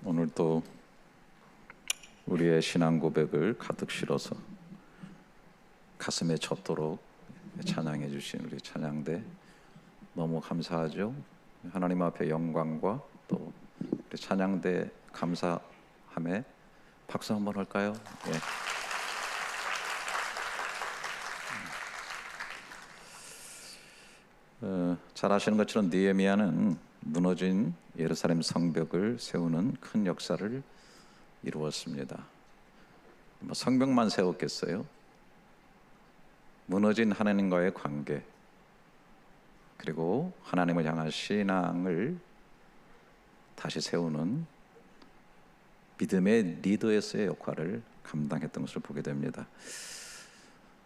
오늘 또 우리의 신앙 고백을 가득 실어서 가슴에 젖도록 찬양해 주신 우리 찬양대 너무 감사하죠. 하나님 앞에 영광과 또 우리 찬양대 감사함에 박수 한번 할까요? 예. 잘 아시는 것처럼 느헤미야는 무너진 예루살렘 성벽을 세우는 큰 역사를 이루었습니다. 성벽만 세웠겠어요? 무너진 하나님과의 관계, 그리고 하나님을 향한 신앙을 다시 세우는 믿음의 리더에서의 역할을 감당했던 것을 보게 됩니다.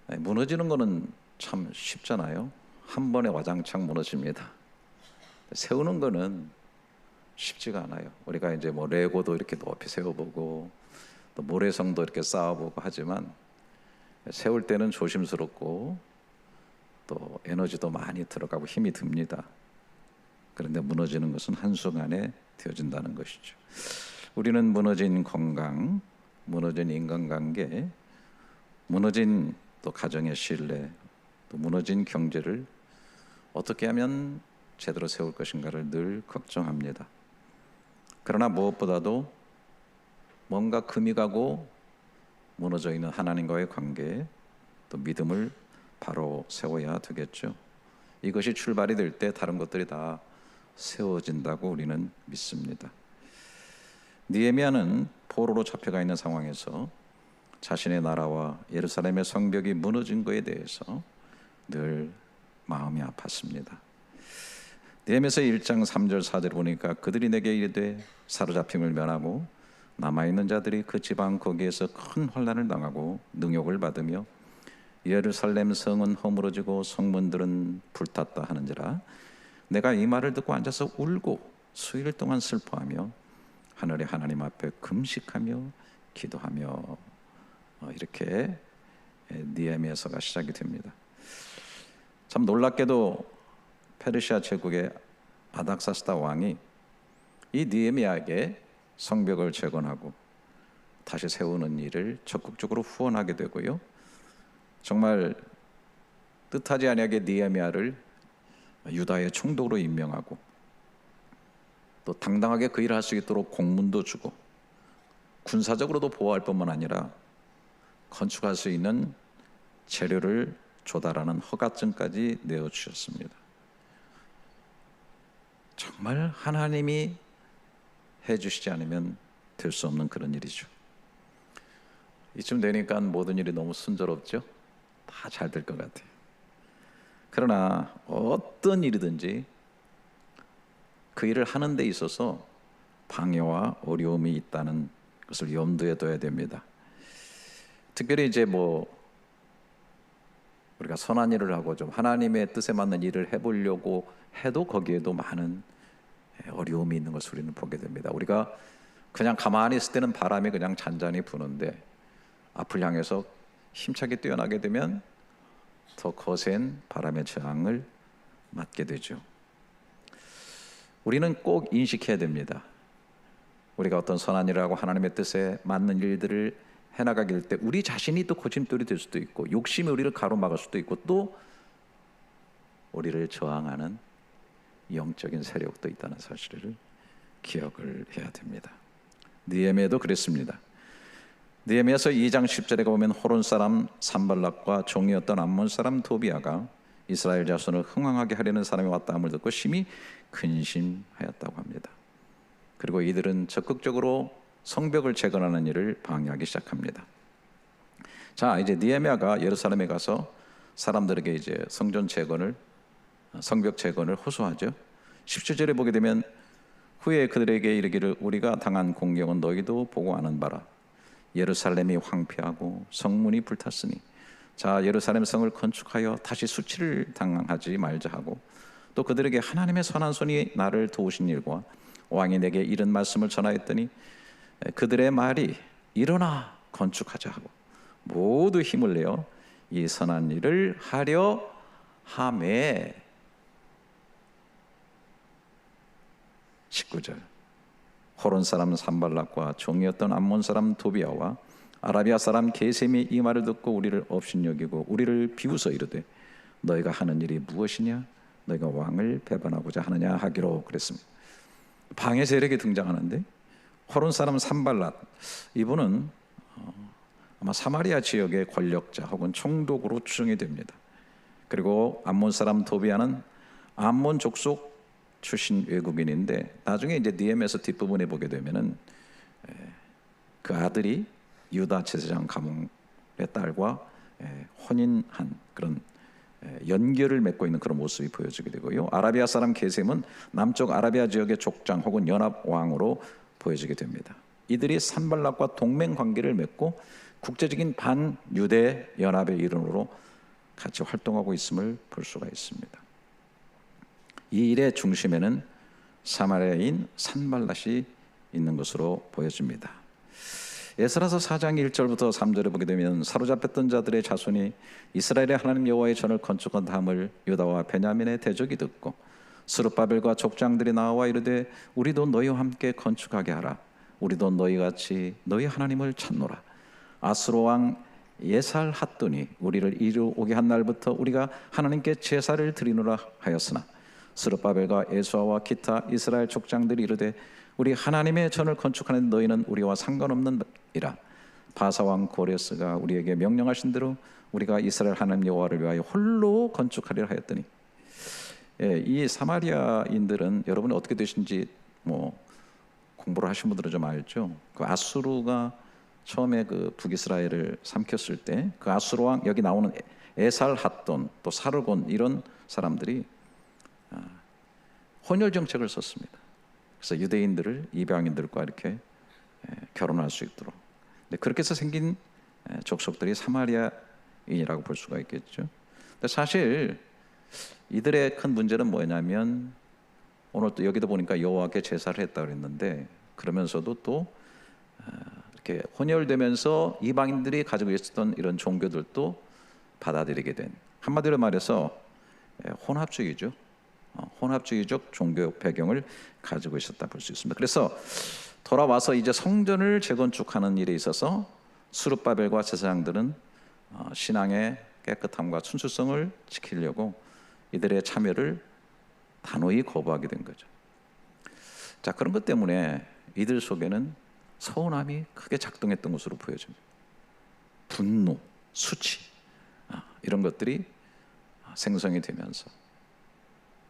무너지는 것은 참 쉽잖아요. 한 번에 와장창 무너집니다. 세우는 거는 쉽지가 않아요. 우리가 이제 레고도 이렇게 높이 세워보고 또 모래성도 이렇게 쌓아보고 하지만 세울 때는 조심스럽고 또 에너지도 많이 들어가고 힘이 듭니다. 그런데 무너지는 것은 한순간에 되어진다는 것이죠. 우리는 무너진 건강, 무너진 인간관계, 무너진 또 가정의 신뢰, 또 무너진 경제를 어떻게 하면 제대로 세울 것인가를 늘 걱정합니다. 그러나 무엇보다도 뭔가 금이 가고 무너져 있는 하나님과의 관계, 또 믿음을 바로 세워야 되겠죠. 이것이 출발이 될 때 다른 것들이 다 세워진다고 우리는 믿습니다. 느헤미야는 포로로 잡혀가 있는 상황에서 자신의 나라와 예루살렘의 성벽이 무너진 것에 대해서 늘 마음이 아팠습니다. 느헤미야서 1장 3절 4절 보니까 그들이 내게 이르되 사로잡힘을 면하고 남아있는 자들이 그 지방 거기에서 큰 혼란을 당하고 능욕을 받으며 예루살렘 성은 허물어지고 성문들은 불탔다 하는지라 내가 이 말을 듣고 앉아서 울고 수일 동안 슬퍼하며 하늘의 하나님 앞에 금식하며 기도하며 이렇게 느헤미야서가 시작이 됩니다. 참 놀랍게도 페르시아 제국의 아닥사스다 왕이 이 느헤미야에게 성벽을 재건하고 다시 세우는 일을 적극적으로 후원하게 되고요, 정말 뜻하지 아니하게 느헤미야를 유다의 총독으로 임명하고 또 당당하게 그 일을 할 수 있도록 공문도 주고 군사적으로도 보호할 뿐만 아니라 건축할 수 있는 재료를 조달하는 허가증까지 내어주셨습니다. 정말 하나님이 해주시지 않으면 될 수 없는 그런 일이죠. 이쯤 되니까 모든 일이 너무 순조롭죠. 다 잘 될 것 같아요. 그러나 어떤 일이든지 그 일을 하는 데 있어서 방해와 어려움이 있다는 것을 염두에 둬야 됩니다. 특별히 이제 우리가 선한 일을 하고 좀 하나님의 뜻에 맞는 일을 해보려고 해도 거기에도 많은 어려움이 있는 것을 우리는 보게 됩니다. 우리가 그냥 가만히 있을 때는 바람이 그냥 잔잔히 부는데 앞을 향해서 힘차게 뛰어나게 되면 더 거센 바람의 저항을 맞게 되죠. 우리는 꼭 인식해야 됩니다. 우리가 어떤 선한 일을 하고 하나님의 뜻에 맞는 일들을 해나가길 때 우리 자신이 또 거짓돌이 될 수도 있고 욕심이 우리를 가로막을 수도 있고 또 우리를 저항하는 영적인 세력도 있다는 사실을 기억을 해야 됩니다. 느헤미야도 그랬습니다. 느헤미야서 2장 10절에 보면 호론 사람 산발락과 종이었던 암몬 사람 도비아가 이스라엘 자손을 흥왕하게 하려는 사람이 왔다 함을 듣고 심히 근심하였다고 합니다. 그리고 이들은 적극적으로 성벽을 재건하는 일을 방해하기 시작합니다. 자, 이제 느헤미야가 예루살렘에 가서 사람들에게 이제 성벽 재건을 호소하죠. 17절에 보게 되면 후에 그들에게 이르기를 우리가 당한 공경은 너희도 보고 아는 바라. 예루살렘이 황폐하고 성문이 불탔으니 자 예루살렘 성을 건축하여 다시 수치를 당하지 말자 하고 또 그들에게 하나님의 선한 손이 나를 도우신 일과 왕이 내게 이런 말씀을 전하였더니 그들의 말이 일어나 건축하자 하고 모두 힘을 내어 이 선한 일을 하려 하매 19절 호론 사람 산발락과 종이었던 암몬 사람 도비아와 아라비아 사람 게셈이 이 말을 듣고 우리를 업신여기고 우리를 비웃어 이르되 너희가 하는 일이 무엇이냐? 너희가 왕을 배반하고자 하느냐 하기로 그랬습니다. 방해 세력이 등장하는데 호론 사람 산발락, 이분은 아마 사마리아 지역의 권력자 혹은 총독으로 추정이 됩니다. 그리고 암몬 사람 도비아는 암몬 족속 출신 외국인인데 나중에 이제 니에미아서 뒷부분에 보게 되면은 그 아들이 유다 제사장 가문의 딸과 혼인한 그런 연결을 맺고 있는 그런 모습이 보여지게 되고요. 아라비아 사람 게셈은 남쪽 아라비아 지역의 족장 혹은 연합 왕으로 보여지게 됩니다. 이들이 산발락과 동맹 관계를 맺고 국제적인 반유대 연합의 일원으로 같이 활동하고 있음을 볼 수가 있습니다. 이 일의 중심에는 사마리아인 산발랏이 있는 것으로 보여집니다. 에스라서 4장 1절부터 3절에 보게 되면 사로잡혔던 자들의 자손이 이스라엘의 하나님 여호와의 전을 건축한 다음을 유다와 베냐민의 대적이 듣고 스룹바벨과 족장들이 나와 이르되 우리도 너희와 함께 건축하게 하라. 우리도 너희같이 너희 하나님을 찾노라. 아수르 왕 예살 핫돈이 우리를 이리 오게 한 날부터 우리가 하나님께 제사를 드리노라 하였으나 스룹바벨과 예수아와 기타 이스라엘 족장들이 이르되 우리 하나님의 전을 건축하는 너희는 우리와 상관없는 이라. 바사 왕 고레스가 우리에게 명령하신 대로 우리가 이스라엘 하나님 여호와를 위하여 홀로 건축하리라 하였더니, 이 사마리아인들은 여러분이 어떻게 되신지 공부를 하신 분들은 좀 알죠. 그 아수르가 처음에 그 북이스라엘을 삼켰을 때 그 아수르 왕, 여기 나오는 에살 핫돈 또 사르곤 이런 사람들이 혼혈 정책을 썼습니다. 그래서 유대인들을 이방인들과 이렇게 결혼할 수 있도록. 그렇게 해서 생긴 족속들이 사마리아인이라고 볼 수가 있겠죠. 근데 사실 이들의 큰 문제는 뭐냐면 오늘 또 여기도 보니까 여호와께 제사를 했다고 그랬는데 그러면서도 또 이렇게 혼혈되면서 이방인들이 가지고 있었던 이런 종교들도 받아들이게 된, 한마디로 말해서 혼합주의죠. 혼합주의적 종교 배경을 가지고 있었다 볼 수 있습니다. 그래서 돌아와서 이제 성전을 재건축하는 일에 있어서 스룹바벨과 제사장들은 신앙의 깨끗함과 순수성을 지키려고 이들의 참여를 단호히 거부하게 된 거죠. 자, 그런 것 때문에 이들 속에는 서운함이 크게 작동했던 것으로 보여집니다. 분노, 수치, 이런 것들이 생성이 되면서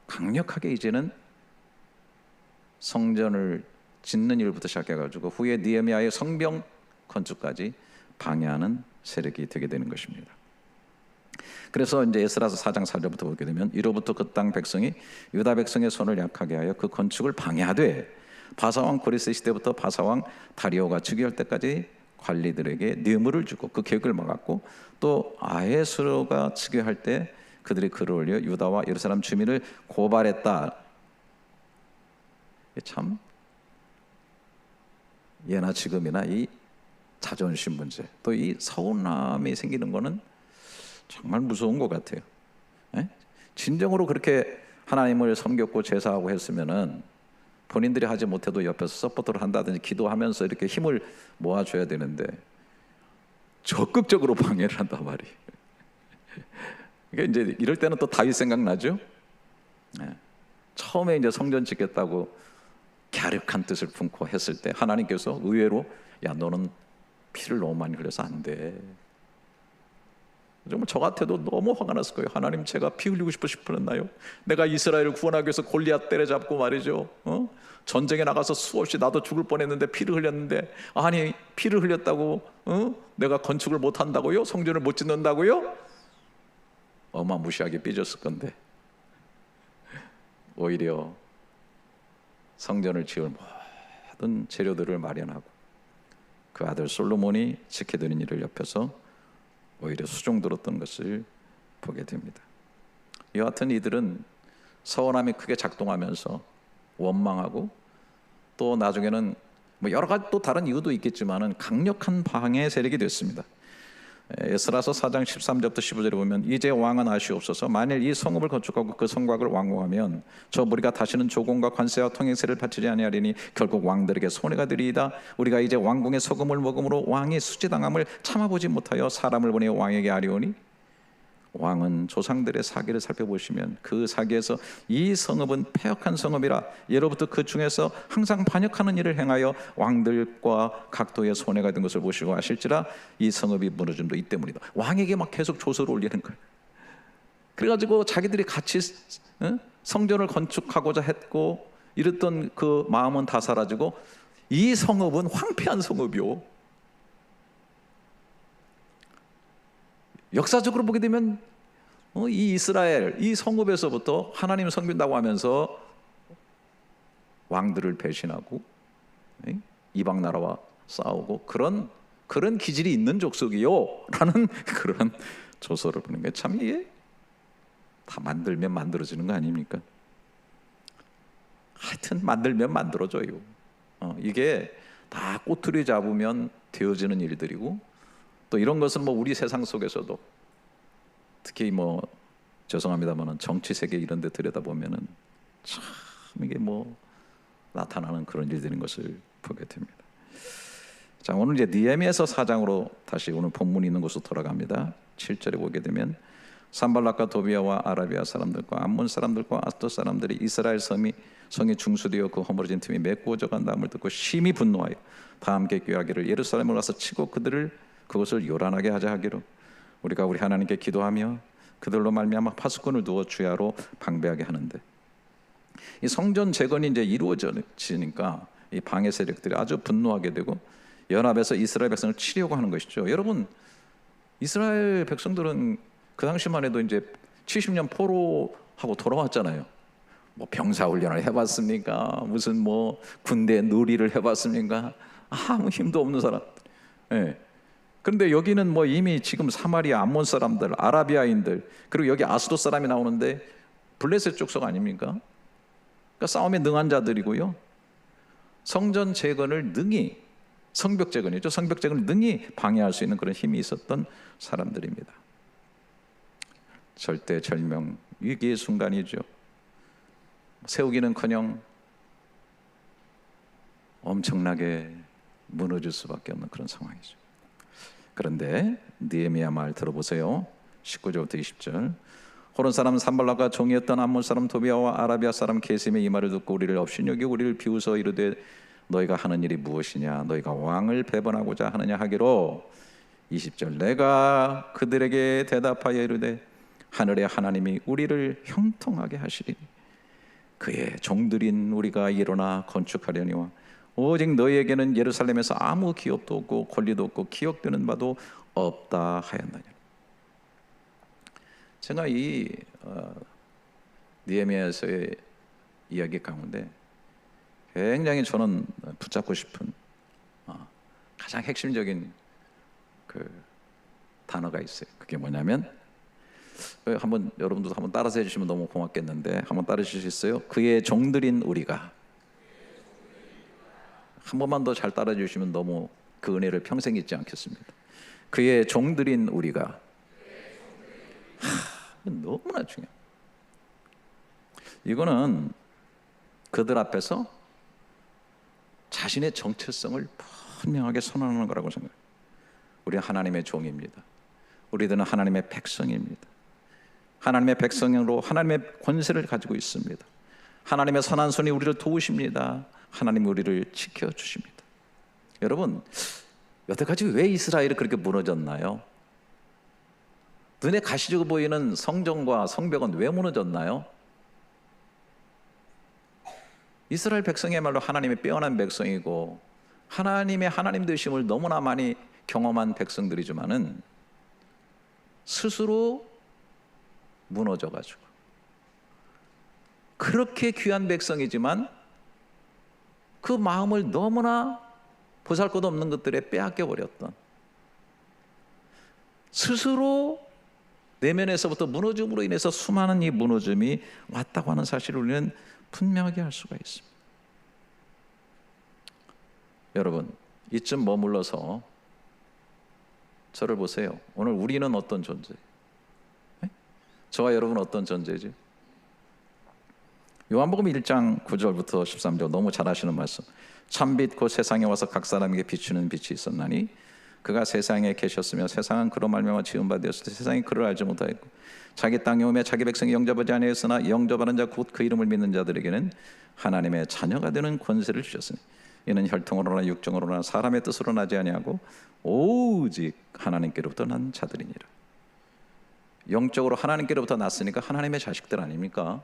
강력하게 이제는 성전을 짓는 일부터 시작해가지고 후에 느헤미야의 성벽 건축까지 방해하는 세력이 되게 되는 것입니다. 그래서 이제 에스라서 4장 4절부터 보게 되면 이로부터 그 땅 백성이 유다 백성의 손을 약하게 하여 그 건축을 방해하되 바사왕 고레스 시대부터 바사왕 다리오가 즉위할 때까지 관리들에게 뇌물을 주고 그 계획을 막았고, 또 아헤스로가 즉위할 때 그들이 글을 올려 유다와 예루살렘 주민을 고발했다. 참 예나 지금이나 이 자존심 문제, 또 이 서운함이 생기는 거는 정말 무서운 것 같아요. 진정으로 그렇게 하나님을 섬겼고 제사하고 했으면은 본인들이 하지 못해도 옆에서 서포트를 한다든지 기도하면서 이렇게 힘을 모아줘야 되는데 적극적으로 방해를 한단 말이에요. 이제 이럴 때는 또 다윗 생각나죠. 처음에 이제 성전 짓겠다고 갸륵한 뜻을 품고 했을 때 하나님께서 의외로 야, 너는 피를 너무 많이 흘려서 안 돼. 정말 저 같아도 너무 화가 났을 거예요. 하나님, 제가 피 흘리고 싶었나요? 내가 이스라엘을 구원하기 위해서 골리앗 때려잡고 말이죠, 전쟁에 나가서 수없이 나도 죽을 뻔했는데 피를 흘렸는데, 아니 피를 흘렸다고 내가 건축을 못 한다고요? 성전을 못 짓는다고요? 어마무시하게 삐졌을 건데 오히려 성전을 지을 모든 재료들을 마련하고 그 아들 솔로몬이 지켜드는 일을 옆에서 오히려 수종들었던 것을 보게 됩니다. 여하튼 이들은 서운함이 크게 작동하면서 원망하고, 또 나중에는 여러 가지 또 다른 이유도 있겠지만은 강력한 방해 세력이 됐습니다. 에스라서 4장 13절부터 15절에 보면 이제 왕은 아시옵소서. 만일 이 성읍을 건축하고 그 성곽을 완공하면 저 무리가 다시는 조공과 관세와 통행세를 바치지 아니하리니 결국 왕들에게 손해가 되리이다. 우리가 이제 왕궁의 소금을 먹음으로 왕이 수치당함을 참아보지 못하여 사람을 보내 왕에게 아뢰오니 왕은 조상들의 사기를 살펴보시면 그 사기에서 이 성읍은 패역한 성읍이라 예로부터 그 중에서 항상 반역하는 일을 행하여 왕들과 각도의 손해가 된 것을 보시고 아실지라 이 성읍이 무너짐도 이 때문이다. 왕에게 막 계속 조서를 올리는 거예요. 그래가지고 자기들이 같이 성전을 건축하고자 했고 이랬던 그 마음은 다 사라지고 이 성읍은 황폐한 성읍이요, 역사적으로 보게 되면 이 이스라엘 이 성읍에서부터 하나님을 섬긴다고 하면서 왕들을 배신하고 이방 나라와 싸우고 그런 기질이 있는 족속이요 라는 그런 조서를 보는 게 참 이게 다 만들면 만들어지는 거 아닙니까? 하여튼 만들면 만들어져요. 이게 다 꼬투리 잡으면 되어지는 일들이고, 또 이런 것은 뭐 우리 세상 속에서도 특히 뭐 죄송합니다만은 정치 세계 이런 데 들여다보면은 참 이게 뭐 나타나는 그런 일들인 것을 보게 됩니다. 자, 오늘 이제 느헤미야서 4장으로 다시 오늘 본문이 있는 곳으로 돌아갑니다. 7절에 보게 되면 산발락과 도비아와 아라비아 사람들과 암몬 사람들과 아스돗 사람들이 이스라엘 성이 중수되어 그 허물어진 틈이 메꾸어져 간다음을 듣고 심히 분노하여 다 함께 꾀하기를 예루살렘을 와서 치고 그것을 요란하게 하자 하기로 우리가 우리 하나님께 기도하며 그들로 말미암아 파수꾼을 두어 주야로 방배하게 하는데, 이 성전 재건이 이제 이루어지니까 이 방해 세력들이 아주 분노하게 되고 연합해서 이스라엘 백성을 치려고 하는 것이죠. 여러분, 이스라엘 백성들은 그 당시만 해도 이제 70년 포로하고 돌아왔잖아요. 뭐 병사훈련을 해봤습니까? 무슨 뭐 군대 놀이를 해봤습니까? 아무 힘도 없는 사람. 예. 그런데 여기는 뭐 이미 지금 사마리아 암몬 사람들, 아라비아인들, 그리고 여기 아스돗 사람이 나오는데 블레셋 족속 아닙니까? 그러니까 싸움에 능한 자들이고요. 성전 재건을 능히, 성벽 재건이죠. 성벽 재건을 능히 방해할 수 있는 그런 힘이 있었던 사람들입니다. 절대절명 위기의 순간이죠. 세우기는커녕 엄청나게 무너질 수밖에 없는 그런 상황이죠. 그런데 느헤미야 말 들어보세요. 19절부터 20절. 호론 사람 산발락과 종이었던 암몬 사람 도비아와 아라비아 사람 게셈의 이 말을 듣고 우리를 업신여기 우리를 비웃어 이르되 너희가 하는 일이 무엇이냐, 너희가 왕을 배반하고자 하느냐 하기로 20절. 내가 그들에게 대답하여 이르되 하늘의 하나님이 우리를 형통하게 하시리니 그의 종들인 우리가 일어나 건축하려니와 오직 너희에게는 예루살렘에서 아무 기업도 없고 권리도 없고 기억되는 바도 없다 하였느니라. 제가 이 느헤미야서의 이야기 가운데 굉장히 저는 붙잡고 싶은 가장 핵심적인 그 단어가 있어요. 그게 뭐냐면, 한번 여러분도 한번 따라서 해주시면 너무 고맙겠는데 한번 따라 주실 수 있어요? 그의 종들인 우리가. 한 번만 더 잘 따라 주시면 너무 그 은혜를 평생 잊지 않겠습니다. 그의 종들인 우리가. 너무나 중요해요. 이거는 그들 앞에서 자신의 정체성을 분명하게 선언하는 거라고 생각해요. 우리는 하나님의 종입니다. 우리들은 하나님의 백성입니다. 하나님의 백성으로 하나님의 권세를 가지고 있습니다. 하나님의 선한 손이 우리를 도우십니다. 하나님이 우리를 지켜주십니다. 여러분, 여태까지 왜 이스라엘이 그렇게 무너졌나요? 눈에 가시적으로 보이는 성전과 성벽은 왜 무너졌나요? 이스라엘 백성이야말로 하나님의 빼어난 백성이고 하나님의 하나님 되심을 너무나 많이 경험한 백성들이지만은 스스로 무너져가지고, 그렇게 귀한 백성이지만 그 마음을 너무나 보잘것없는 것들에 빼앗겨 버렸던, 스스로 내면에서부터 무너짐으로 인해서 수많은 이 무너짐이 왔다고 하는 사실을 우리는 분명하게 할 수가 있습니다. 여러분, 이쯤 머물러서 저를 보세요. 오늘 우리는 어떤 존재? 네? 저와 여러분은 어떤 존재지? 요한복음 1장 9절부터 13절 너무 잘 아시는 말씀. 참빛 곧 세상에 와서 각 사람에게 비추는 빛이 있었나니 그가 세상에 계셨으며 세상은 그로 말미암아 지은 바 되었을 때 세상이 그를 알지 못하였고 자기 땅에 오며 자기 백성이 영접하지 아니하였으나 영접하는 자 곧 그 이름을 믿는 자들에게는 하나님의 자녀가 되는 권세를 주셨으니 이는 혈통으로나 육정으로나 사람의 뜻으로 나지 아니하고 오직 하나님께로부터 난 자들이니라. 영적으로 하나님께로부터 났으니까 하나님의 자식들 아닙니까?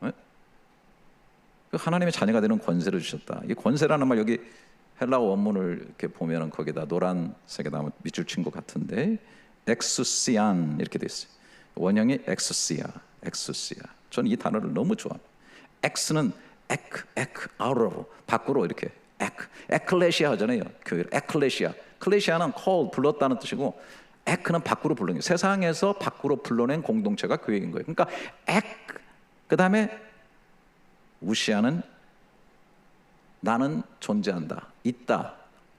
네? 그 하나님의 자녀가 되는 권세를 주셨다. 이 권세라는 말 여기 헬라어 원문을 이렇게 보면은 거기다 노란색에다 밑줄 친 것 같은데 엑수시안 이렇게 돼 있어요. 원형이 엑수시아, 엑수시아. 저는 이 단어를 너무 좋아합니다. 엑스는 out of 밖으로 이렇게 에클레시아 하잖아요. 교회 에클레시아. 클레시아는 call 불렀다는 뜻이고 에크는 밖으로 부르는 거예요. 세상에서 밖으로 불러낸 공동체가 교회인 거예요. 그러니까 그다음에 우시아는 나는 존재한다.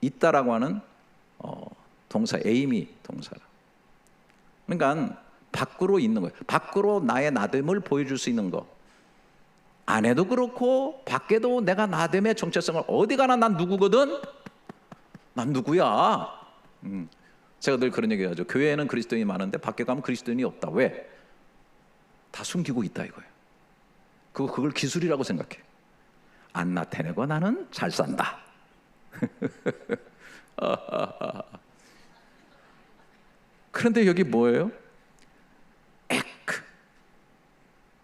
있다라고 하는 동사 에이미 동사라. 그러니까 밖으로 있는 거예요. 밖으로 나의 나됨을 보여줄 수 있는 거. 안에도 그렇고 밖에도 내가 나됨의 정체성을 어디 가나 난 누구거든. 난 누구야. 제가 늘 그런 얘기하죠. 교회에는 그리스도인이 많은데 밖에 가면 그리스도인이 없다. 왜? 다 숨기고 있다 이거예요. 그걸 기술이라고 생각해. 안 나타내고 나는 잘 산다. 그런데 여기 뭐예요?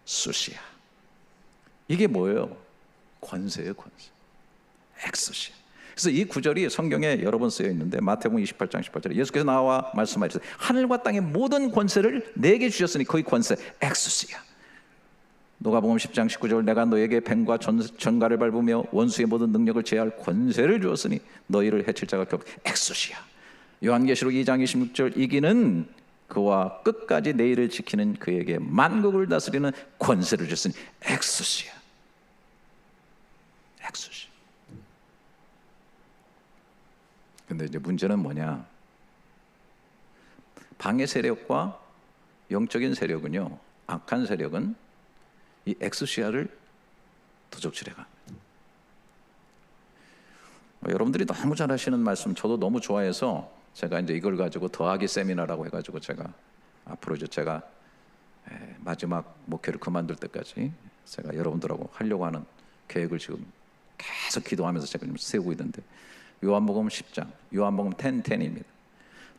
수시아. 이게 뭐예요? 권세예요, 권세. 엑소시아. 그래서 이 구절이 성경에 여러 번 쓰여 있는데 마태복음 28장 18절에 예수께서 나와 말씀하셨어요. 하늘과 땅의 모든 권세를 내게 주셨으니 거기 권세 엑소시아. 누가복음 10장 19절 내가 너에게 뱀과 전갈을 밟으며 원수의 모든 능력을 제할 권세를 주었으니 너희를 해칠 자가 없고 엑소시아. 요한계시록 2장 26절 이기는 그와 끝까지 내일을 지키는 그에게 만국을 다스리는 권세를 주었으니 엑소시아. 엑소시아. 근데 이제 문제는 뭐냐? 방해 세력과 영적인 세력은요, 악한 세력은 이 엑소시아를 도적질해 갑니다. 여러분들이 너무 잘 하시는 말씀 저도 너무 좋아해서 제가 이제 이걸 가지고 더하기 세미나라고 해가지고 제가 앞으로 이제 제가 마지막 목회를 그만둘 때까지 제가 여러분들하고 하려고 하는 계획을 지금 계속 기도하면서 제가 좀 세우고 있는데 요한복음 10장 요한복음 10:10입니다.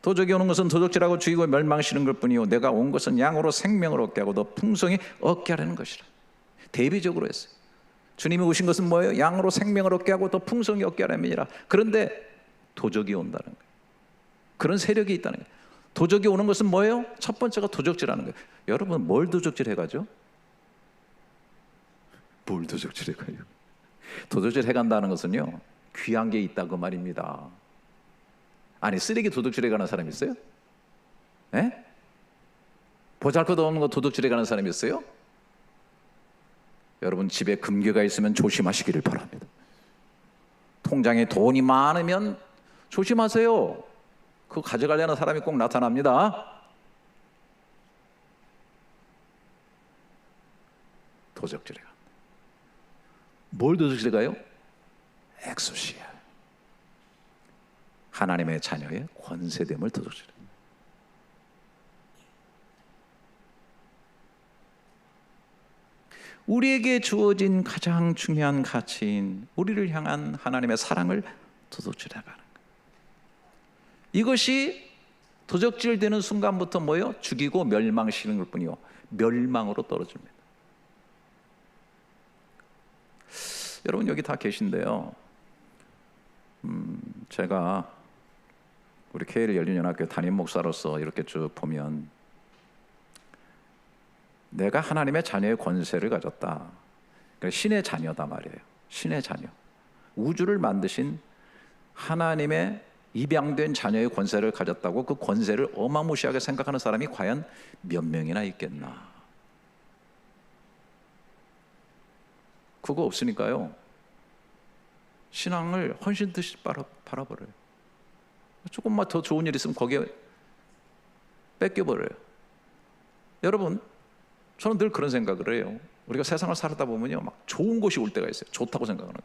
도적이 오는 것은 도적질하고 죽이고 멸망시키는 것뿐이요 내가 온 것은 양으로 생명을 얻게 하고 더 풍성히 얻게 하려는 것이라. 대비적으로 했어요. 주님이 오신 것은 뭐예요? 양으로 생명을 얻게 하고 더 풍성히 얻게 하려면이라. 그런데 도적이 온다는 거예요. 그런 세력이 있다는 거예요. 도적이 오는 것은 뭐예요? 첫 번째가 도적질하는 거예요. 여러분 뭘 도적질해가죠? 뭘 도적질해가요? 도적질해간다는 것은요 귀한 게 있다고 말입니다. 아니 쓰레기 도둑질해가는 사람이 있어요? 네? 보잘것없는 거 도둑질해가는 사람이 있어요? 여러분 집에 금괴가 있으면 조심하시기를 바랍니다. 통장에 돈이 많으면 조심하세요. 그거 가져가려는 사람이 꼭 나타납니다. 도적질해가. 뭘 도적질해가요? 엑소시아. 하나님의 자녀의 권세됨을 도둑질해. 우리에게 주어진 가장 중요한 가치인 우리를 향한 하나님의 사랑을 도둑질해가는 거예요. 이것이 도적질되는 순간부터 뭐예요? 죽이고 멸망시키는 것 뿐이요 멸망으로 떨어집니다. 여러분 여기 다 계신데요. 제가 우리 KL 열린연합교회 담임 목사로서 이렇게 쭉 보면 내가 하나님의 자녀의 권세를 가졌다. 그러니까 신의 자녀다 말이에요. 신의 자녀. 우주를 만드신 하나님의 입양된 자녀의 권세를 가졌다고 그 권세를 어마무시하게 생각하는 사람이 과연 몇 명이나 있겠나? 그거 없으니까요 신앙을 헌신 듯이 바라버려요. 조금만 더 좋은 일 있으면 거기에 뺏겨버려요. 여러분, 저는 늘 그런 생각을 해요. 우리가 세상을 살다 보면요, 막 좋은 것이 올 때가 있어요. 좋다고 생각하는 거.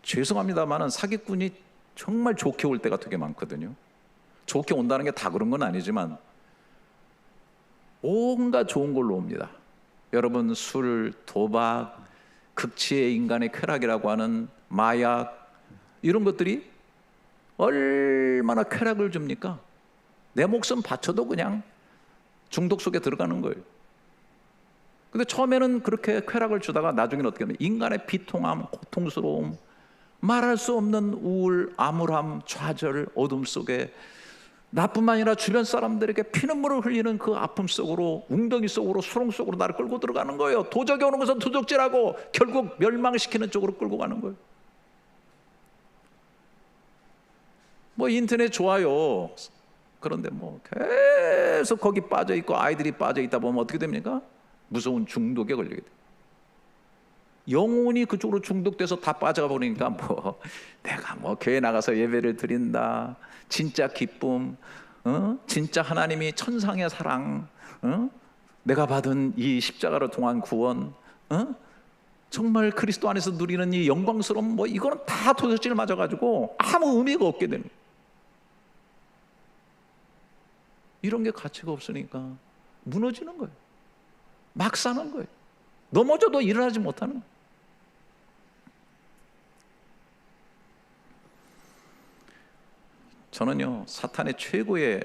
죄송합니다만은 사기꾼이 정말 좋게 올 때가 되게 많거든요. 좋게 온다는 게 다 그런 건 아니지만 온갖 좋은 걸로 옵니다. 여러분, 술, 도박, 극치의 인간의 쾌락이라고 하는 마약, 이런 것들이 얼마나 쾌락을 줍니까? 내 목숨 바쳐도 그냥 중독 속에 들어가는 거예요. 근데 처음에는 그렇게 쾌락을 주다가 나중에는 어떻게 하면 인간의 비통함, 고통스러움, 말할 수 없는 우울, 암울함, 좌절, 어둠 속에 나뿐만 아니라 주변 사람들에게 피눈물을 흘리는 그 아픔 속으로, 웅덩이 속으로, 수렁 속으로 나를 끌고 들어가는 거예요. 도적이 오는 것은 도적질하고 결국 멸망시키는 쪽으로 끌고 가는 거예요. 뭐 인터넷 좋아요. 그런데 뭐 계속 거기 빠져 있고 아이들이 빠져 있다 보면 어떻게 됩니까? 무서운 중독에 걸리게 돼요. 영혼이 그쪽으로 중독돼서 다 빠져가 버리니까 뭐 내가 뭐 교회 나가서 예배를 드린다, 진짜 기쁨, 진짜 하나님이 천상의 사랑, 내가 받은 이 십자가로 통한 구원, 정말 그리스도 안에서 누리는 이 영광스러움, 뭐 이거는 다 도적질 맞아가지고 아무 의미가 없게 되는 거예요. 이런 게 가치가 없으니까 무너지는 거예요. 막 사는 거예요. 넘어져도 일어나지 못하는 거예요. 저는요, 사탄의 최고의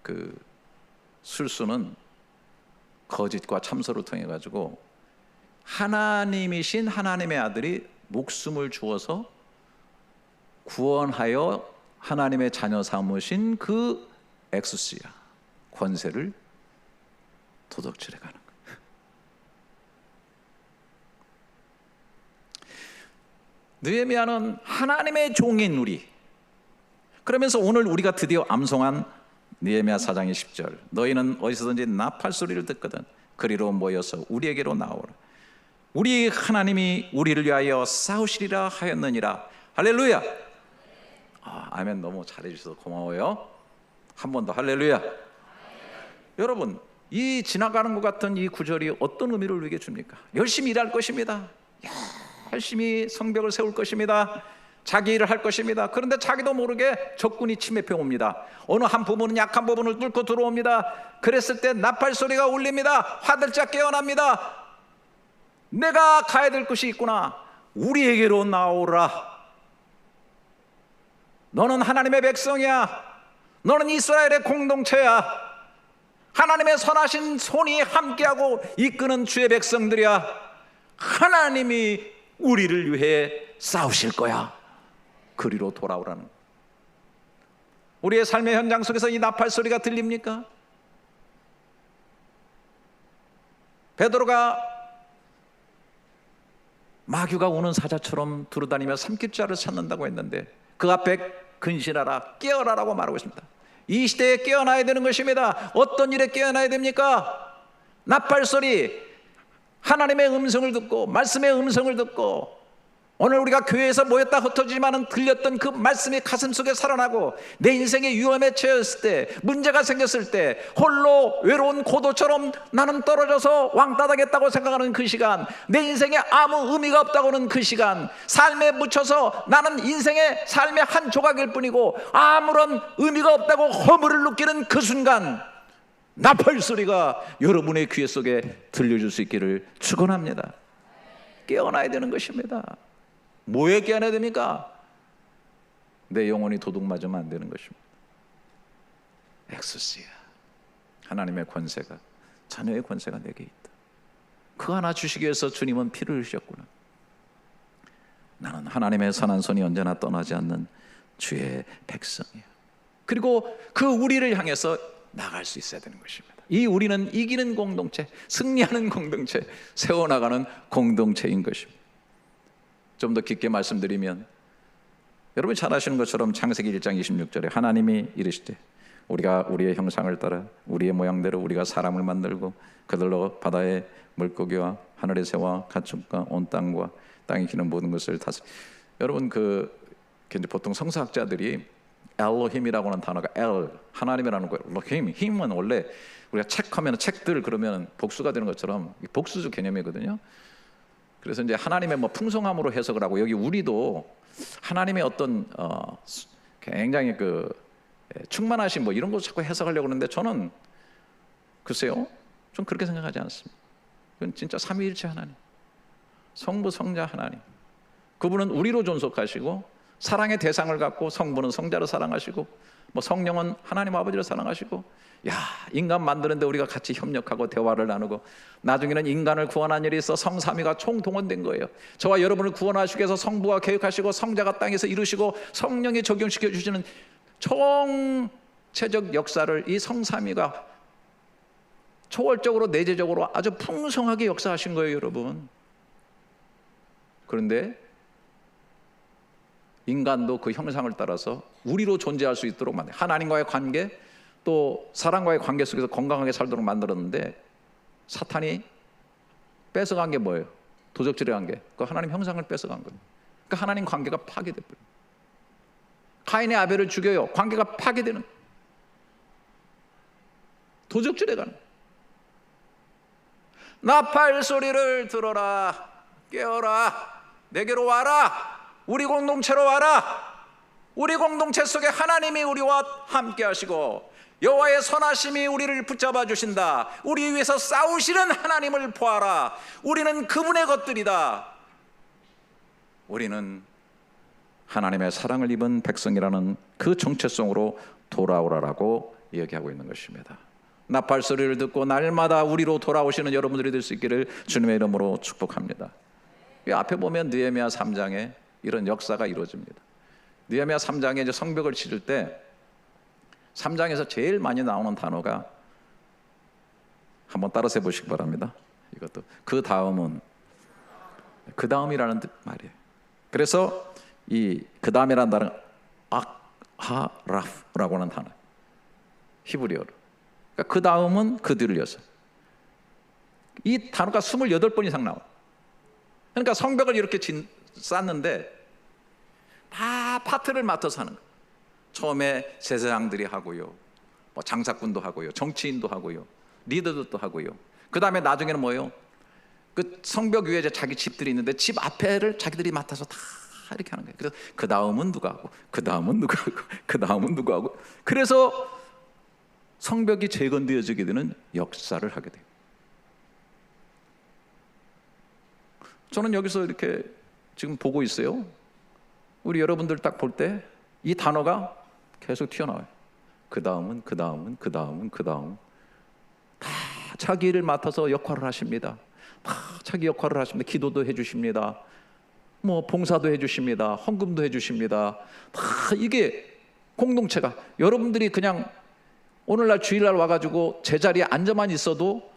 그 술수는 거짓과 참소를 통해 가지고 하나님이신 하나님의 아들이 목숨을 주어서 구원하여 하나님의 자녀 삼으신 그 엑수시아 권세를 도둑질해 가는 거예요. 느헤미야는 하나님의 종인 우리, 그러면서 오늘 우리가 드디어 암송한 느헤미야 4장의 10절, 너희는 어디서든지 나팔 소리를 듣거든 그리로 모여서 우리에게로 나오라. 우리 하나님이 우리를 위하여 싸우시리라 하였느니라. 할렐루야. 아멘. 너무 잘해주셔서 고마워요. 한 번 더 할렐루야. 여러분, 이 지나가는 것 같은 이 구절이 어떤 의미를 우리에게 줍니까? 열심히 일할 것입니다. 열심히 성벽을 세울 것입니다. 자기 일을 할 것입니다. 그런데 자기도 모르게 적군이 침입해 옵니다. 어느 한 부분은 약한 부분을 뚫고 들어옵니다. 그랬을 때 나팔 소리가 울립니다. 화들짝 깨어납니다. 내가 가야 될 것이 있구나. 우리에게로 나오라. 너는 하나님의 백성이야. 너는 이스라엘의 공동체야. 하나님의 선하신 손이 함께하고 이끄는 주의 백성들이야. 하나님이 우리를 위해 싸우실 거야. 그리로 돌아오라는. 우리의 삶의 현장 속에서 이 나팔 소리가 들립니까? 베드로가 마귀가 오는 사자처럼 두루다니며 삼킬자를 찾는다고 했는데 그 앞에 근신하라, 깨어라라고 말하고 있습니다. 이 시대에 깨어나야 되는 것입니다. 어떤 일에 깨어나야 됩니까? 나팔 소리, 하나님의 음성을 듣고 말씀의 음성을 듣고, 오늘 우리가 교회에서 모였다 흩어지지만 들렸던 그 말씀이 가슴속에 살아나고 내 인생의 위험에 처했을 때, 문제가 생겼을 때 홀로 외로운 고도처럼 나는 떨어져서 왕따 당했다고 생각하는 그 시간, 내 인생에 아무 의미가 없다고 하는 그 시간, 삶에 묻혀서 나는 인생의 삶의 한 조각일 뿐이고 아무런 의미가 없다고 허물을 느끼는 그 순간, 나팔 소리가 여러분의 귀 속에 들려줄 수 있기를 축원합니다. 깨어나야 되는 것입니다. 뭐에 깨어나야 됩니까? 내 영혼이 도둑 맞으면 안 되는 것입니다. 엑소시아, 하나님의 권세가, 자녀의 권세가 내게 있다. 그 하나 주시기 위해서 주님은 피를 흘리셨구나. 나는 하나님의 선한 손이 언제나 떠나지 않는 주의 백성이야. 그리고 그 우리를 향해서 나갈 수 있어야 되는 것입니다. 이 우리는 이기는 공동체, 승리하는 공동체, 세워나가는 공동체인 것입니다. 좀 더 깊게 말씀드리면, 여러분이 잘 아시는 것처럼 창세기 1장 26절에 하나님이 이르시되 우리가 우리의 형상을 따라 우리의 모양대로 우리가 사람을 만들고 그들로 바다의 물고기와 하늘의 새와 가축과 온 땅과 땅에 기는 모든 것을 다스리. 여러분, 이제 보통 성서학자들이 엘로힘이라고 하는 단어가 하나님이라는 거예요. 힘은 원래 우리가 책하면 책들 그러면 복수가 되는 것처럼 복수적 개념이거든요. 그래서 이제 하나님의 뭐 풍성함으로 해석을 하고, 여기 우리도 하나님의 어떤 굉장히 충만하신 뭐 이런 거 자꾸 해석하려고 하는데, 저는 글쎄요, 좀 그렇게 생각하지 않습니다. 그건 진짜 삼위일체 하나님, 성부 성자 하나님, 그분은 우리로 존속하시고 사랑의 대상을 갖고, 성부는 성자를 사랑하시고 뭐 성령은 하나님 아버지를 사랑하시고, 인간 만드는데 우리가 같이 협력하고 대화를 나누고, 나중에는 인간을 구원한 일이 있어 성삼위가 총동원된 거예요. 저와 여러분을 구원하시기 위해서 성부가 계획하시고 성자가 땅에서 이루시고 성령이 적용시켜 주시는 총체적 역사를 이 성삼위가 초월적으로 내재적으로 아주 풍성하게 역사하신 거예요, 여러분. 그런데 인간도 그 형상을 따라서 우리로 존재할 수 있도록 만든, 하나님과의 관계 또 사랑과의 관계 속에서 건강하게 살도록 만들었는데, 사탄이 뺏어간 게 뭐예요? 도적질의 관계. 그 하나님 형상을 뺏어간 거예요. 그러니까 하나님 관계가 파괴돼버려요. 가인이 아벨을 죽여요. 관계가 파괴되는, 도적질에 가는. 나팔 소리를 들어라, 깨어라, 내게로 와라, 우리 공동체로 와라. 우리 공동체 속에 하나님이 우리와 함께 하시고 여호와의 선하심이 우리를 붙잡아 주신다. 우리 위해서 싸우시는 하나님을 보아라. 우리는 그분의 것들이다. 우리는 하나님의 사랑을 입은 백성이라는 그 정체성으로 돌아오라라고 이야기하고 있는 것입니다. 나팔 소리를 듣고 날마다 우리로 돌아오시는 여러분들이 될 수 있기를 주님의 이름으로 축복합니다. 이 앞에 보면 느헤미야 3장에 이런 역사가 이루어집니다. 느헤미야 3장에 이제 성벽을 치를 때 3장에서 제일 많이 나오는 단어가, 한번 따라서 해보시기 바랍니다. 이것도 그 다음은, 그 다음이라는 말이에요. 그래서 이 그 다음이라는 단어는 악하라프라고 하는 단어, 히브리어로. 그러니까 그 다음은 그 뒤를 이어서. 이 단어가 28번 이상 나와요. 그러니까 성벽을 이렇게 쌓는데 다 파트를 맡아서 하는 거예요. 처음에 제사장들이 하고요, 뭐 장사꾼도 하고요, 정치인도 하고요, 리더들도 하고요. 그 다음에 나중에는 뭐예요? 그 성벽 위에 이제 자기 집들이 있는데 집 앞에를 자기들이 맡아서 다 이렇게 하는 거예요. 그래서 그 다음은 누가 하고, 그 다음은 누가 하고, 그 다음은 누가 하고. 그래서 성벽이 재건되어지게 되는 역사를 하게 돼요. 저는 여기서 이렇게 지금 보고 있어요. 우리 여러분들 딱 볼 때 이 단어가 계속 튀어나와요. 그 다음은, 그 다음은, 그 다음은, 그 다음. 다 자기 일을 맡아서 역할을 하십니다. 다 자기 역할을 하십니다. 기도도 해주십니다. 뭐 봉사도 해주십니다. 헌금도 해주십니다. 다 이게 공동체가, 여러분들이 그냥 오늘날 주일날 와가지고 제자리에 앉아만 있어도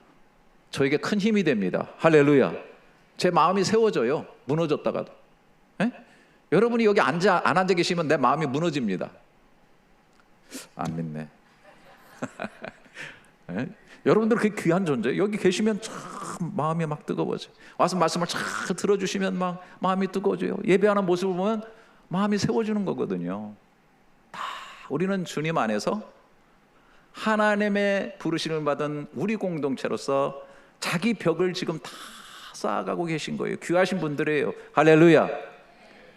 저에게 큰 힘이 됩니다. 할렐루야. 제 마음이 세워져요. 무너졌다가도. 에? 여러분이 여기 안 앉아 계시면 내 마음이 무너집니다. 안 믿네. 여러분들 그 귀한 존재, 여기 계시면 참 마음이 막 뜨거워져요. 와서 말씀을 잘 들어주시면 막 마음이 뜨거워져요. 예배하는 모습을 보면 마음이 세워지는 거거든요. 다 우리는 주님 안에서 하나님의 부르심을 받은 우리 공동체로서 자기 벽을 지금 다 쌓아가고 계신 거예요. 귀하신 분들이에요. 할렐루야.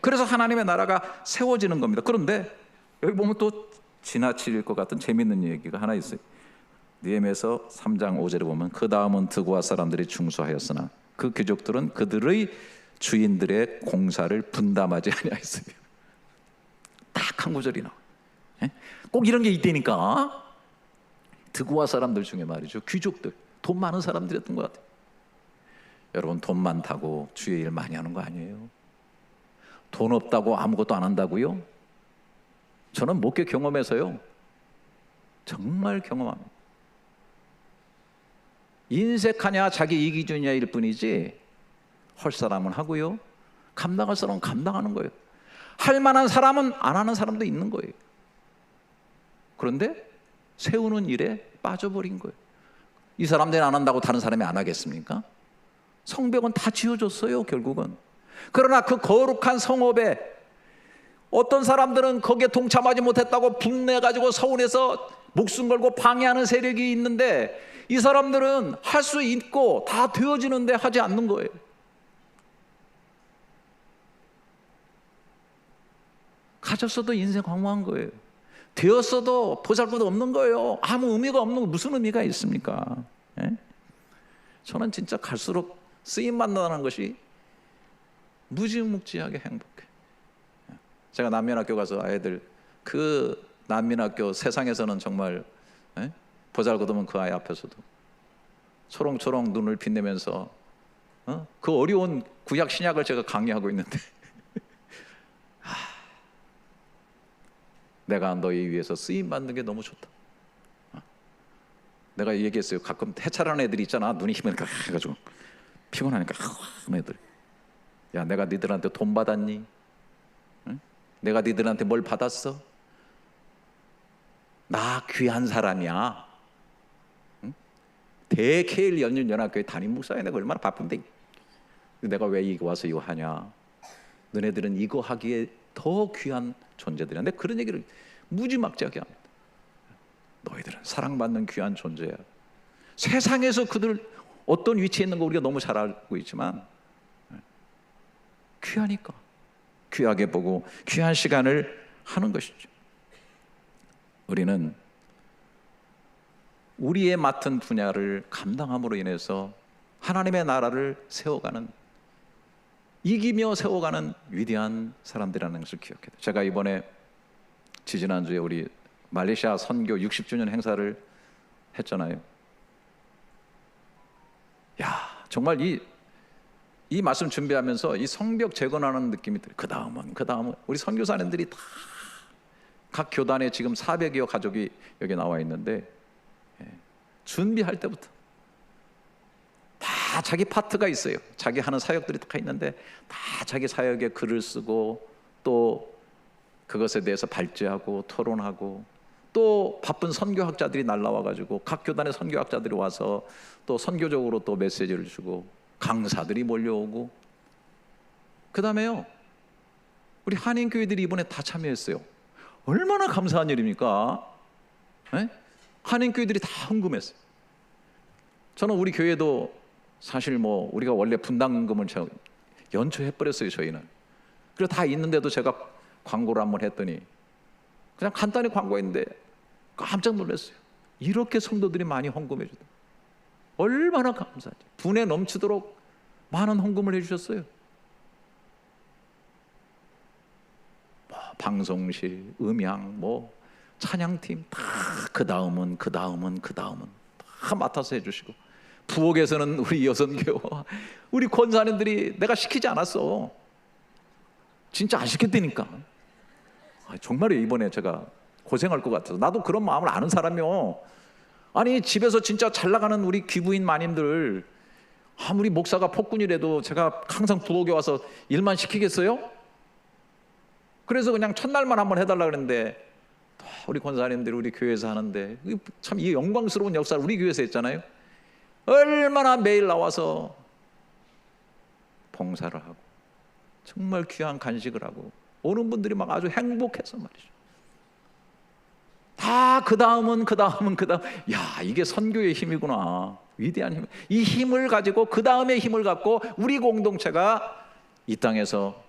그래서 하나님의 나라가 세워지는 겁니다. 그런데 여기 보면 또 지나칠 것 같은 재밌는 얘기가 하나 있어요. 느헤미야서 3장 5절에 보면, 그 다음은 드고아 사람들이 중수하였으나 그 귀족들은 그들의 주인들의 공사를 분담하지 아니하였으며. 딱 한 구절이 나와요. 꼭 이런 게 있다니까. 드고아 사람들 중에 말이죠, 귀족들, 돈 많은 사람들이었던 것 같아요. 여러분, 돈 많다고 주의 일 많이 하는 거 아니에요. 돈 없다고 아무것도 안 한다고요? 저는 목회 경험해서요, 정말 경험합니다. 인색하냐 자기 이기주의냐 일 뿐이지, 할 사람은 하고요, 감당할 사람은 감당하는 거예요. 할 만한 사람은 안 하는 사람도 있는 거예요. 그런데 세우는 일에 빠져버린 거예요. 이 사람들이 안 한다고 다른 사람이 안 하겠습니까? 성벽은 다 지어줬어요, 결국은. 그러나 그 거룩한 성읍에 어떤 사람들은 거기에 동참하지 못했다고 분내가지고 서울에서 목숨 걸고 방해하는 세력이 있는데, 이 사람들은 할 수 있고 다 되어지는데 하지 않는 거예요. 가졌어도 인생 허무한 거예요. 되었어도 보잘것도 없는 거예요. 아무 의미가 없는 거, 무슨 의미가 있습니까? 예? 저는 진짜 갈수록 쓰임 받는다는 것이 무지묵지하게 행복해. 제가 난민학교 가서 아이들, 그 난민학교 세상에서는 정말 보잘것없는 그 아이 앞에서도 초롱초롱 눈을 빛내면서 그 어려운 구약 신약을 제가 강의하고 있는데 내가 너희 위해서 쓰임 받는 게 너무 좋다. 내가 얘기했어요. 가끔 해찰하는 애들이 있잖아. 눈이 힘으니까 해가지고 피곤하니까 애들, 야, 내가 니들한테 돈 받았니? 응? 내가 니들한테 뭘 받았어? 나 귀한 사람이야. 응? 대케일 연륜연합교회 담임 목사야. 내가 얼마나 바쁜데 내가 왜 이거 와서 이거 하냐? 너네들은 이거 하기에 더 귀한 존재들이야. 내가 그런 얘기를 무지막지하게 합니다. 너희들은 사랑받는 귀한 존재야. 세상에서 그들 어떤 위치에 있는 거 우리가 너무 잘 알고 있지만 귀하니까 귀하게 보고 귀한 시간을 하는 것이죠. 우리는 우리의 맡은 분야를 감당함으로 인해서 하나님의 나라를 세워가는, 이기며 세워가는 위대한 사람들이라는 것을 기억해야 돼요. 제가 이번에 지지난주에 우리 말레이시아 선교 60주년 행사를 했잖아요. 야, 정말 이 말씀 준비하면서 이 성벽 재건하는 느낌이 들어요. 그 다음은 우리 선교사님들이 다 각 교단에 지금 400여 가족이 여기 나와 있는데, 준비할 때부터 다 자기 파트가 있어요. 자기 하는 사역들이 다 있는데 다 자기 사역에 글을 쓰고 또 그것에 대해서 발제하고 토론하고, 또 바쁜 선교학자들이 날라와가지고 각 교단의 선교학자들이 와서 또 선교적으로 또 메시지를 주고, 강사들이 몰려오고, 그 다음에요 우리 한인교회들이 이번에 다 참여했어요. 얼마나 감사한 일입니까? 네? 한인교회들이 다 헌금했어요. 저는 우리 교회도 사실 뭐 우리가 원래 분담금을 연초해버렸어요. 저희는. 그래서 다 있는데도 제가 광고를 한번 했더니 그냥 간단히 광고했는데 깜짝 놀랐어요. 이렇게 성도들이 많이 헌금해 주다. 얼마나 감사하지. 분에 넘치도록 많은 헌금을 해주셨어요. 뭐 방송실, 음향, 뭐 찬양팀 다 그 다음은 다 맡아서 해주시고, 부엌에서는 우리 여선교와 우리 권사님들이, 내가 시키지 않았어. 진짜 안 시켰다니까. 정말요. 이번에 제가 고생할 것 같아서. 나도 그런 마음을 아는 사람이요. 아니 집에서 진짜 잘 나가는 우리 귀부인 마님들, 아무리 목사가 폭군이라도 제가 항상 부엌에 와서 일만 시키겠어요? 그래서 그냥 첫날만 한번 해달라 그랬는데, 우리 권사님들이 우리 교회에서 하는데 참 이 영광스러운 역사를 우리 교회에서 했잖아요. 얼마나 매일 나와서 봉사를 하고 정말 귀한 간식을 하고 오는 분들이 막 아주 행복해서 말이죠. 다 그 다음은 야, 이게 선교의 힘이구나. 위대한 힘. 이 힘을 가지고 그 다음의 힘을 갖고 우리 공동체가 이 땅에서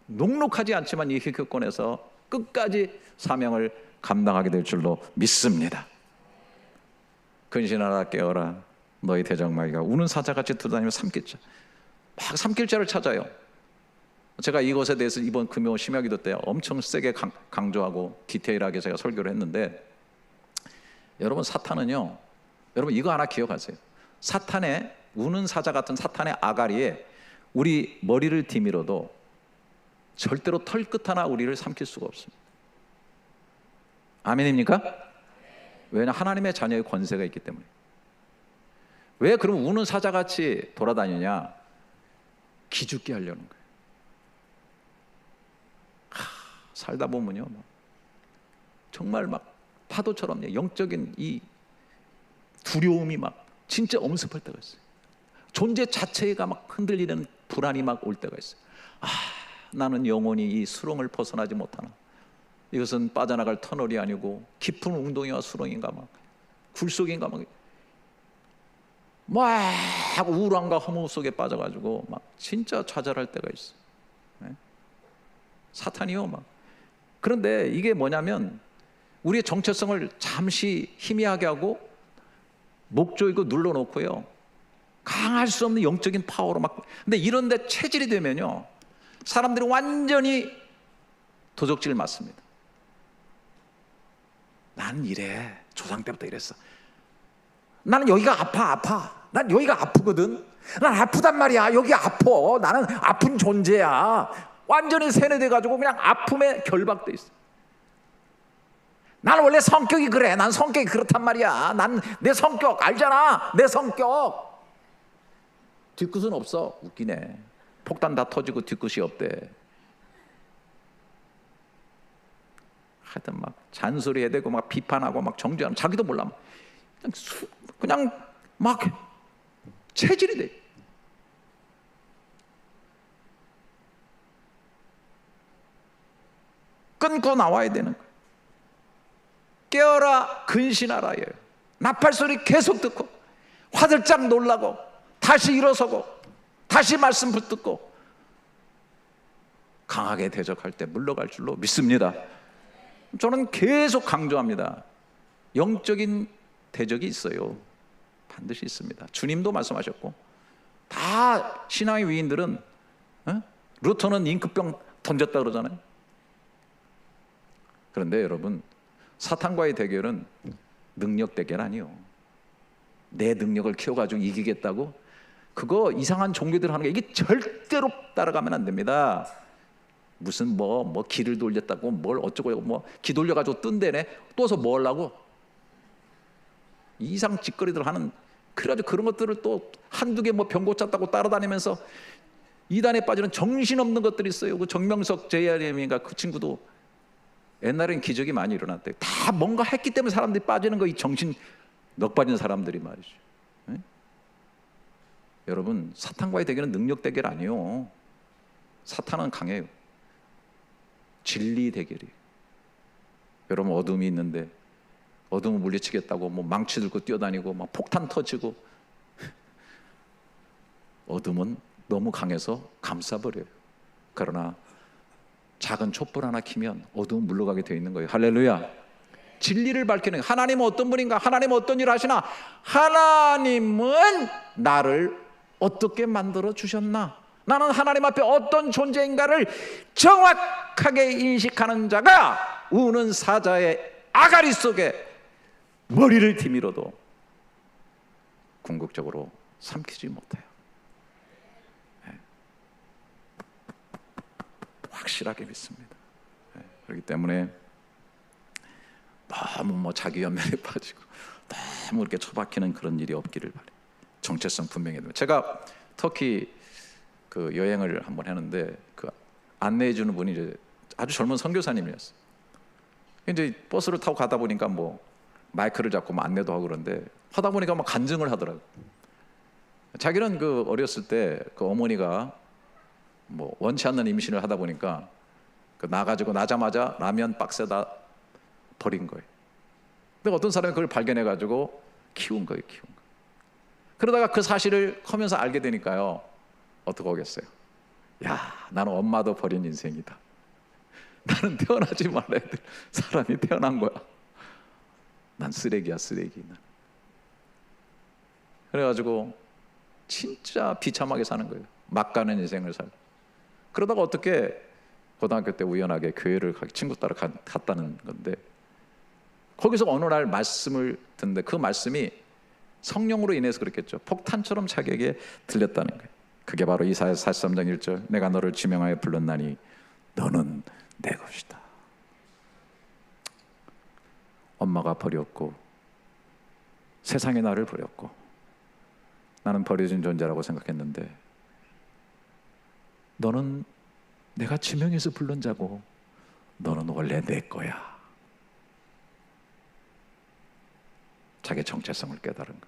녹록하지 않지만 이 희귀권에서 끝까지 사명을 감당하게 될 줄로 믿습니다. 근신하라 깨어라 너희 대적마귀가 우는 사자같이 두드다니며 삼킬자. 막 삼킬자를 찾아요. 제가 이것에 대해서 이번 금요 심야기도 때 엄청 세게 강조하고 디테일하게 제가 설교를 했는데, 여러분 사탄은요, 여러분 이거 하나 기억하세요. 사탄의 우는 사자 같은 사탄의 아가리에 우리 머리를 디밀어도 절대로 털끝 하나 우리를 삼킬 수가 없습니다. 아멘입니까? 왜냐, 하나님의 자녀의 권세가 있기 때문에. 왜 그럼 우는 사자같이 돌아다니냐? 기죽게 하려는 거예요. 살다 보면요, 정말 막 파도처럼 영적인 이 두려움이 막 진짜 엄습할 때가 있어요. 존재 자체가 막 흔들리는 불안이 막 올 때가 있어요. 나는 영원히 이 수렁을 벗어나지 못하나. 이것은 빠져나갈 터널이 아니고 깊은 웅덩이와 수렁인가 막 굴속인가 막 우울함과 허무 속에 빠져가지고 막 진짜 좌절할 때가 있어. 네? 사탄이요 막. 그런데 이게 뭐냐면 우리의 정체성을 잠시 희미하게 하고 목조이고 눌러놓고요, 강할 수 없는 영적인 파워로 막. 근데 이런데 체질이 되면요, 사람들이 완전히 도적질 맞습니다. 난 이래, 조상 때부터 이랬어. 나는 여기가 아파. 난 여기가 아프거든. 난 아프단 말이야. 여기 아파. 나는 아픈 존재야. 완전히 세뇌돼가지고 그냥 아픔에 결박돼 있어. 나는 원래 성격이 그래. 난 성격이 그렇단 말이야. 난 내 성격 알잖아. 내 성격. 뒤끝은 없어. 웃기네. 폭탄 다 터지고 뒤끝이 없대. 하여튼 막 잔소리해야 되고 막 비판하고 막 정죄하면 자기도 몰라. 그냥 막 체질이 돼. 끊고 나와야 되는 거야. 깨어라 근신하라예요. 나팔 소리 계속 듣고 화들짝 놀라고 다시 일어서고 다시 말씀 붙듣고 강하게 대적할 때 물러갈 줄로 믿습니다. 저는 계속 강조합니다. 영적인 대적이 있어요. 반드시 있습니다. 주님도 말씀하셨고, 다 신앙의 위인들은 루터는 잉크병 던졌다 그러잖아요. 그런데 여러분, 사탄과의 대결은 능력 대결 아니요. 내 능력을 키워가지고 이기겠다고? 그거 이상한 종교들 하는 게, 이게 절대로 따라가면 안 됩니다. 무슨 뭐 기를 돌렸다고 뭘 어쩌고 뭐 기 돌려가지고 뜬대네. 또서 뭐 하려고? 이상 짓거리들 하는, 그래가지고 그런 것들을 또 한두 개 뭐 병 고쳤다고 따라다니면서 이단에 빠지는 정신없는 것들이 있어요. 그 정명석 JRM인가 그 친구도 옛날엔 기적이 많이 일어났대요. 다 뭔가 했기 때문에 사람들이 빠지는 거, 이 정신 넋 빠진 사람들이 말이죠. 네? 여러분, 사탄과의 대결은 능력 대결 아니에요. 사탄은 강해요. 진리 대결이에요. 여러분, 어둠이 있는데 어둠을 물리치겠다고 뭐 망치 들고 뛰어다니고 막 폭탄 터지고, 어둠은 너무 강해서 감싸버려요. 그러나 작은 촛불 하나 켜면 어둠은 물러가게 되어 있는 거예요. 할렐루야. 진리를 밝히는, 하나님은 어떤 분인가? 하나님은 어떤 일을 하시나? 하나님은 나를 어떻게 만들어 주셨나? 나는 하나님 앞에 어떤 존재인가를 정확하게 인식하는 자가 우는 사자의 아가리 속에 머리를 디밀어도 궁극적으로 삼키지 못해요. 네. 확실하게 믿습니다. 네. 그렇기 때문에 너무 뭐 자기 연면에 빠지고 너무 이렇게 처박히는 그런 일이 없기를 바래요. 정체성 분명히 해야 됩니다. 제가 터키 그 여행을 한번 했는데, 그 안내해 주는 분이 이제 아주 젊은 선교사님이었어요. 이제 버스를 타고 가다 보니까 뭐 마이크를 잡고 뭐 안내도 하고 그런데, 하다 보니까 막 간증을 하더라고요. 자기는 그 어렸을 때 그 어머니가 뭐 원치 않는 임신을 하다 보니까 그 나가지고 나자마자 라면 박스에다 버린 거예요. 근데 어떤 사람이 그걸 발견해 가지고 키운 거예요. 그러다가 그 사실을 커면서 알게 되니까요, 어떻게 하겠어요? 야, 나는 엄마도 버린 인생이다. 나는 태어나지 말아야 될 사람이 태어난 거야. 난 쓰레기야, 쓰레기. 그래가지고 진짜 비참하게 사는 거예요. 막 가는 인생을 살고. 그러다가 어떻게 고등학교 때 우연하게 교회를 친구 따라 갔다는 건데, 거기서 어느 날 말씀을 듣는데 그 말씀이 성령으로 인해서 그렇겠죠. 폭탄처럼 자기에게 들렸다는 거예요. 그게 바로 이사야 43장 1절, 내가 너를 지명하여 불렀나니 너는 내 것이다. 엄마가 버렸고 세상이 나를 버렸고 나는 버려진 존재라고 생각했는데, 너는 내가 지명해서 부른 자고 너는 원래 내 거야. 자기 정체성을 깨달은 거.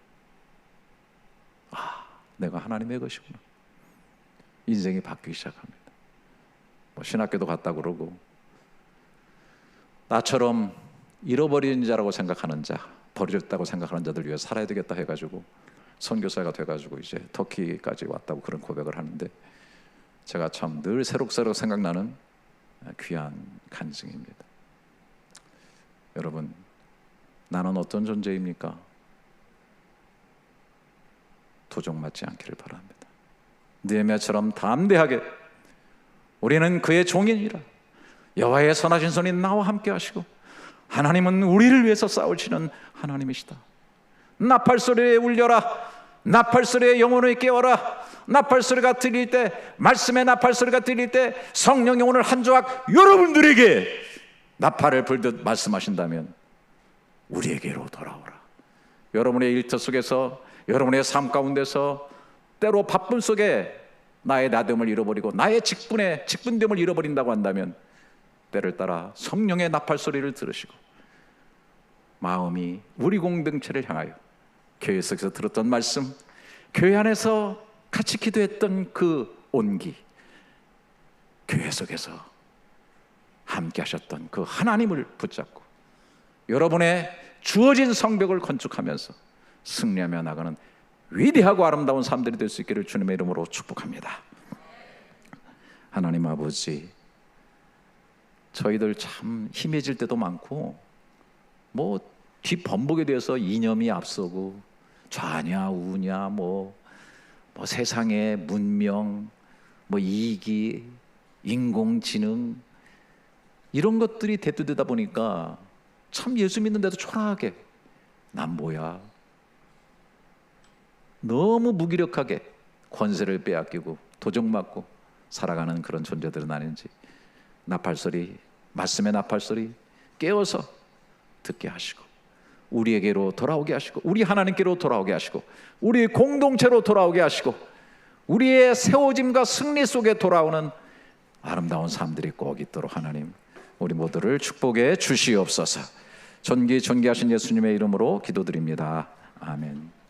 내가 하나님의 것이구나. 인생이 바뀌기 시작합니다. 신학교도 갔다 그러고, 나처럼 잃어버린 자라고 생각하는 자, 버려졌다고 생각하는 자들 위해 살아야 되겠다 해가지고 선교사가 돼가지고 이제 터키까지 왔다고 그런 고백을 하는데, 제가 참 늘 새록새록 생각나는 귀한 간증입니다. 여러분, 나는 어떤 존재입니까? 도적맞지 않기를 바랍니다. 느헤미야처럼 담대하게 우리는 그의 종이니라, 여호와의 선하신 손이 나와 함께 하시고 하나님은 우리를 위해서 싸우시는 하나님이시다. 나팔소리에 울려라, 나팔소리에 영혼을 깨워라. 나팔소리가 들릴 때, 말씀의 나팔소리가 들릴 때 성령이 오늘 한 조각 여러분들에게 나팔을 불듯 말씀하신다면 우리에게로 돌아오라. 여러분의 일터 속에서, 여러분의 삶 가운데서 때로 바쁨 속에 나의 나됨을 잃어버리고 나의 직분됨을 잃어버린다고 한다면 때를 따라 성령의 나팔소리를 들으시고 마음이 우리 공동체를 향하여 교회 속에서 들었던 말씀, 교회 안에서 같이 기도했던 그 온기, 교회 속에서 함께 하셨던 그 하나님을 붙잡고 여러분의 주어진 성벽을 건축하면서 승리하며 나가는 위대하고 아름다운 삶들이 될 수 있기를 주님의 이름으로 축복합니다. 하나님 아버지, 저희들 참 힘해질 때도 많고 뭐 뒷범벅에 대해서 이념이 앞서고 좌냐 우냐 뭐 세상의 문명, 뭐 이기, 인공지능 이런 것들이 대두되다 보니까 참 예수 믿는데도 초라하게 난 뭐야, 너무 무기력하게 권세를 빼앗기고 도적맞고 살아가는 그런 존재들은 아닌지 나팔소리, 말씀의 나팔소리 깨워서 듣게 하시고 우리에게로 돌아오게 하시고 우리 하나님께로 돌아오게 하시고 우리 공동체로 돌아오게 하시고 우리의 세워짐과 승리 속에 돌아오는 아름다운 삶들이 꼭 있도록 하나님 우리 모두를 축복해 주시옵소서. 존귀하신 예수님의 이름으로 기도드립니다. 아멘.